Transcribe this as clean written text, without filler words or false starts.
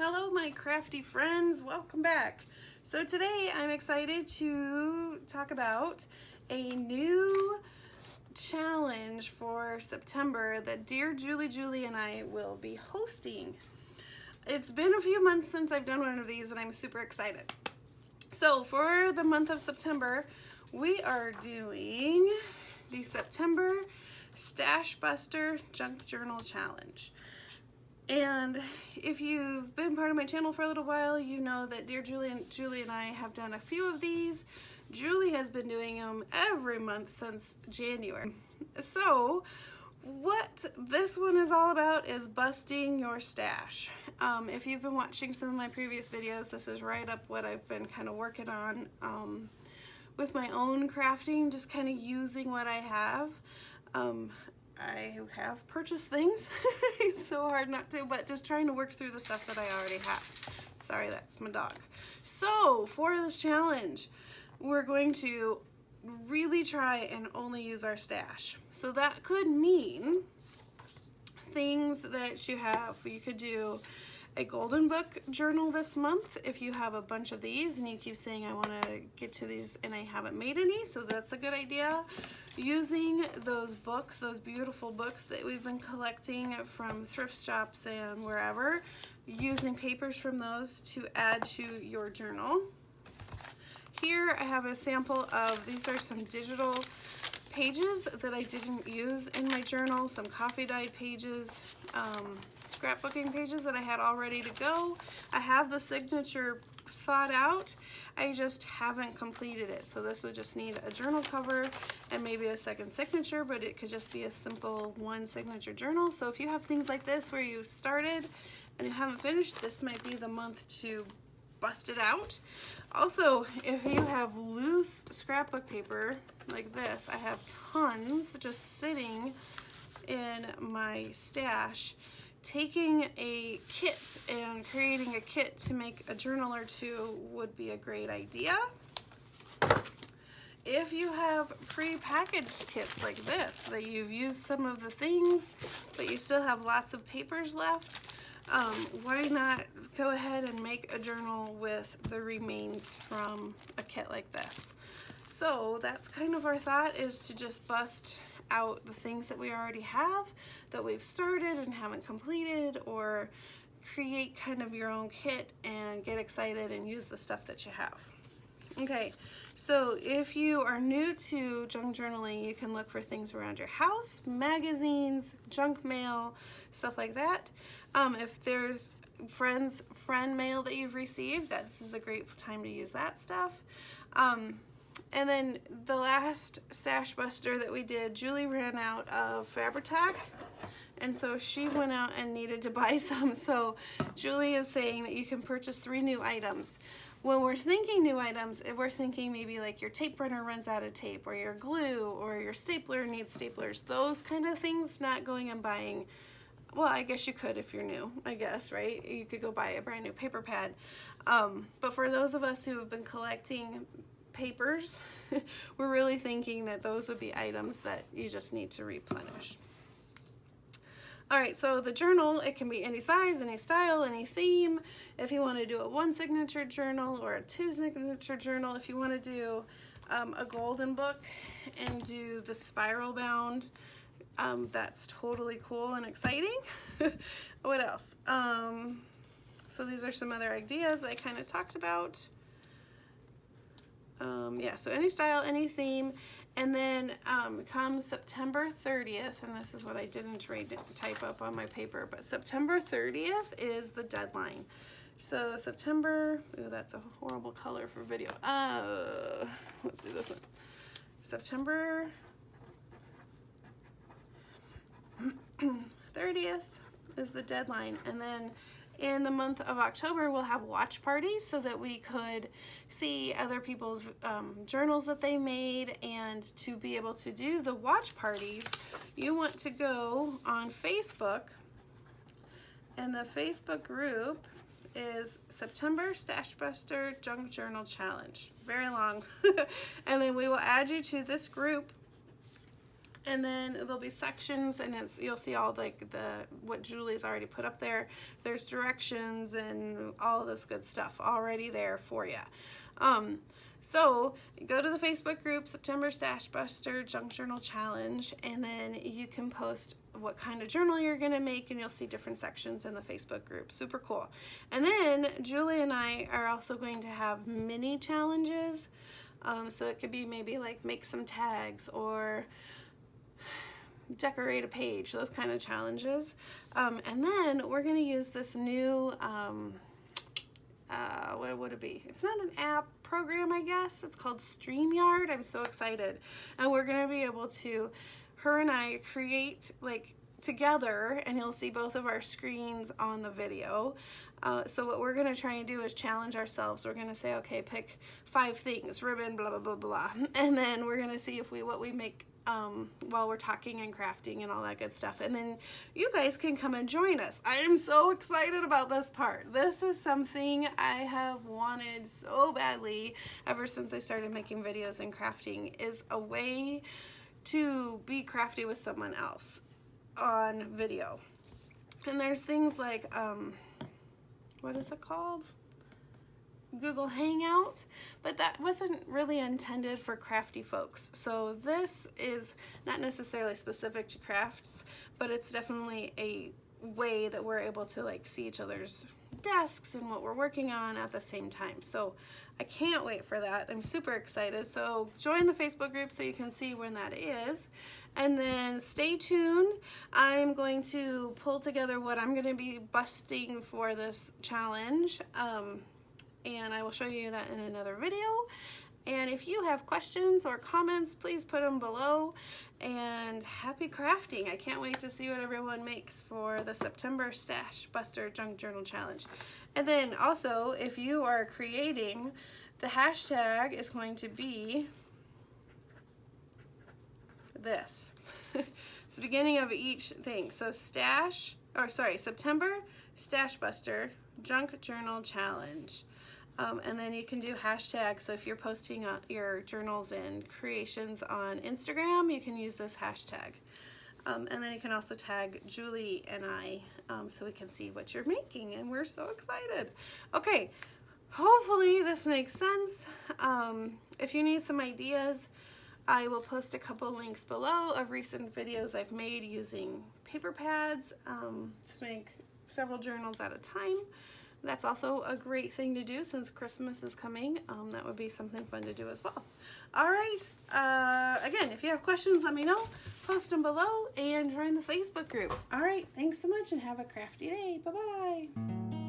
Hello my crafty friends, welcome back. So today I'm excited to talk about a new challenge for September that Dear Julie and I will be hosting. It's been a few months since I've done one of these and I'm super excited. So for the month of September, we are doing the September Stashbuster Junk Journal Challenge. And if you've been part of my channel for a little while, you know that Dear Julie and I have done a few of these. Julie has been doing them every month since January. So what this one is all about is busting your stash. If you've been watching some of my previous videos, this is right up what I've been kind of working on with my own crafting, just kind of using what I have. I have purchased things. It's so hard not to, but just trying to work through the stuff that I already have. Sorry, that's my dog. So for this challenge, we're going to really try and only use our stash. So that could mean things that you have. You could do a golden book journal this month if you have a bunch of these and you keep saying I want to get to these and I haven't made any, so that's a good idea. Using those books, those beautiful books that we've been collecting from thrift shops and wherever, using papers from those to add to your journal. Here I have a sample of, these are some digital pages that I didn't use in my journal, some coffee dyed pages, scrapbooking pages that I had all ready to go. I have the signature thought out, I just haven't completed it. So this would just need a journal cover and maybe a second signature, but it could just be a simple one signature journal. So if you have things like this where you started and you haven't finished, this might be the month to bust it out. Also, if you have loose scrapbook paper like this, I have tons just sitting in my stash. Taking a kit and creating a kit to make a journal or two would be a great idea. If you have pre-packaged kits like this, that you've used some of the things, but you still have lots of papers left, why not go ahead and make a journal with the remains from a kit like this? So that's kind of our thought, is to just bust out the things that we already have that we've started and haven't completed, or create kind of your own kit and get excited and use the stuff that you have. Okay, so if you are new to junk journaling, you can look for things around your house, magazines, junk mail, stuff like that. If there's friend mail that you've received, this is a great time to use that stuff. And then the last Stash Buster that we did, Julie ran out of Fabri-Tac, and so she went out and needed to buy some. So Julie is saying that you can purchase 3 new items. When we're thinking new items, we're thinking maybe like your tape runner runs out of tape, or your glue, or your stapler needs staplers, those kind of things, not going and buying. Well, I guess you could if you're new, I guess, right? You could go buy a brand new paper pad. But for those of us who have been collecting papers, we're really thinking that those would be items that you just need to replenish. All right, so the journal, it can be any size, any style, any theme. If you want to do a 1 signature journal or a 2 signature journal, if you want to do a golden book and do the spiral bound, that's totally cool and exciting. What else? So these are some other ideas I kind of talked about. Yeah, so any style, any theme, and then come September 30th, and this is what I didn't type up on my paper, but September 30th is the deadline. So September, ooh, that's a horrible color for video. Let's do this one. September 30th is the deadline, and then in the month of October, we'll have watch parties so that we could see other people's journals that they made. And to be able to do the watch parties, you want to go on Facebook, and the Facebook group is September Stashbuster Junk Journal Challenge. Very long. And then we will add you to this group, And then there'll be sections, and you'll see all like what Julie's already put up there. There's directions and all this good stuff already there for you. So go to the Facebook group, September Stashbuster Junk Journal Challenge, and then you can post what kind of journal you're going to make, and you'll see different sections in the Facebook group. Super cool. And then Julie and I are also going to have mini challenges. So it could be maybe like make some tags or decorate a page, those kind of challenges. And then we're going to use this new, what would it be? It's not an app program, I guess. It's called StreamYard. I'm so excited. And we're going to be able to, her and I, create like together, and you'll see both of our screens on the video. So what we're going to try and do is challenge ourselves. We're going to say, okay, pick 5 things, ribbon, blah, blah, blah, blah. And then we're going to see if what we make while we're talking and crafting and all that good stuff. And then you guys can come and join us. I am so excited about this part. This is something I have wanted so badly ever since I started making videos and crafting, is a way to be crafty with someone else on video. And there's things like, what is it called? Google Hangout, but that wasn't really intended for crafty folks. So this is not necessarily specific to crafts, but it's definitely a way that we're able to like see each other's desks and what we're working on at the same time. So I can't wait for that. I'm super excited. So join the Facebook group so you can see when that is. And then stay tuned. I'm going to pull together what I'm going to be busting for this challenge. And I will show you that in another video. And if you have questions or comments, please put them below. And happy crafting. I can't wait to see what everyone makes for the September Stashbuster Junk Journal Challenge. And then also, if you are creating, the hashtag is going to be this. It's the beginning of each thing. So September Stashbuster Junk Journal Challenge. And then you can do hashtags. So if you're posting your journals and creations on Instagram, you can use this hashtag. And then you can also tag Julie and I so we can see what you're making. And we're so excited. Okay, hopefully this makes sense. If you need some ideas, I will post a couple links below of recent videos I've made using paper pads to make several journals at a time. That's also a great thing to do since Christmas is coming. That would be something fun to do as well. All right. Again, if you have questions, let me know. Post them below and join the Facebook group. All right. Thanks so much and have a crafty day. Bye-bye.